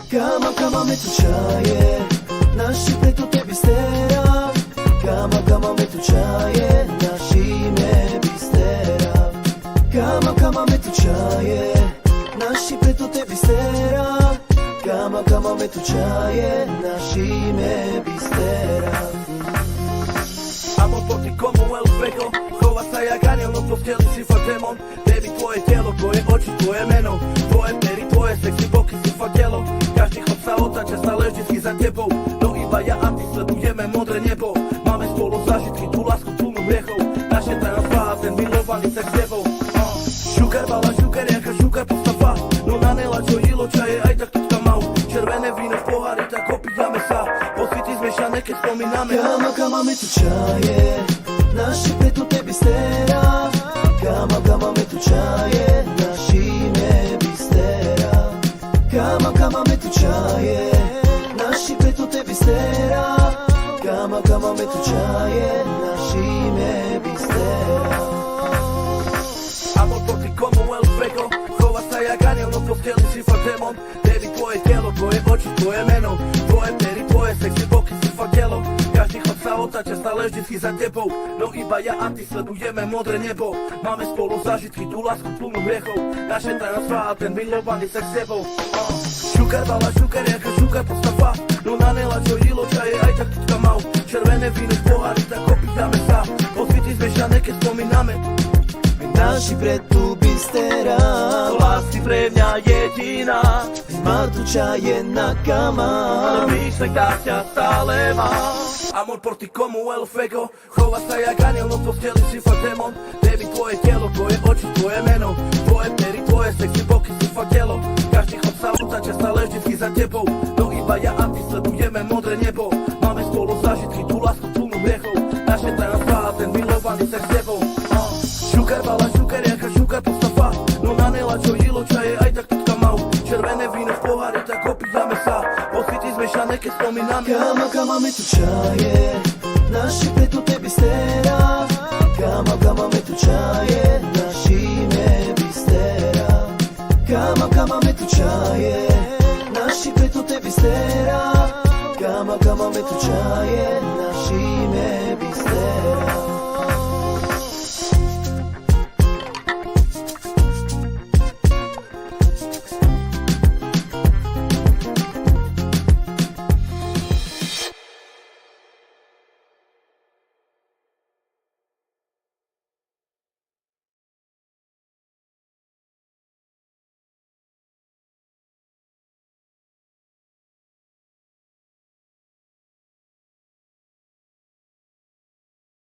Kama me tu čaje, našipne tu tebi stera. Kama me tu čaje, našime bistera. Kama me tu čaje, našipne tu tebi stera. Kama me tu čaje, našime bistera. Amor por ti como el fuego, chová sa jak aniel, no posteli si fakt demon. Baby, tvoje telo, tvoje oči, tvoje meno, tvoje pery, tvoje sexy boky si fakt telo. Každý chod sa otáča, stále vždycky za tebou. No iba ja a ty sledujeme modré nebo. Máme spolu zážitky, tú lásku plnú hriechov. Naše tajomstvá a ten milovaný sex s tebou. Šukar bala, šukar, jaká šukar postava. No nanela, čo jilo čaje, aj tak tutka mau. Červené víno v pohári, tak opíjame sa. Pocity zmiešané, keď spomíname. Kama me tu čaje, našipne tu tebi stera. Kama me tu čaje, našime bistera. Kama me tu čaje, našipne tu tebi stera. Kama me tu čaje, našime bistera. Amor por ti como el fuego, chová sa jak aniel, no posteli si fakt demon. Baby, tvoje telo, tvoje oči, tvoje meno, tvoje pery, tvoje sexy boky si fakt telo. Každý chod sa otáča, stále vždycky za tebou. No iba ja a ty sledujeme modré nebo. Máme spolu zážitky, tú lásku plnú hriechov. Naše tajomstvá a ten milovaný sex s tebou. Šukar bala, šukar, jaká šukar postava. No nanela, čo jilo čaje, aj tak tutka mau. Červené víno v pohári, tak opíjame sa. Pocity zmiešané, keď spomíname. Naši pred tu bistera, Lásky pre mňa jediná. má tu čaje na kama. Myšlek tak ťa stále má. Amor por ti como el fuego, chová sa jak aniel, no posteli si fakt demon. Baby, tvoje telo, tvoje oči, tvoje meno, tvoje pery, tvoje sexy boky si fakt telo. Každý chod sa otáča, stále vždycky za tebou. No iba ja a ty sledujeme modré nebo. Máme spolu zážitky, tú lásku plnú hriechov. Naše tajomstvá a ten milovaný sex s tebou. Šukar bala, šukar, jaká šukar postava. No nanela, čo jilo čaje, aj tak tutka mau. Červené víno v pohári, tak opíjame sa. Pocity zmiešané, keď spomíname. Kama me tu čaje, našipne tu tebi stera. Kama me tu čaje, našime bistera. Kama me tu čaje, našipne tu tebi stera. Kama me tu čaje, našime bistera.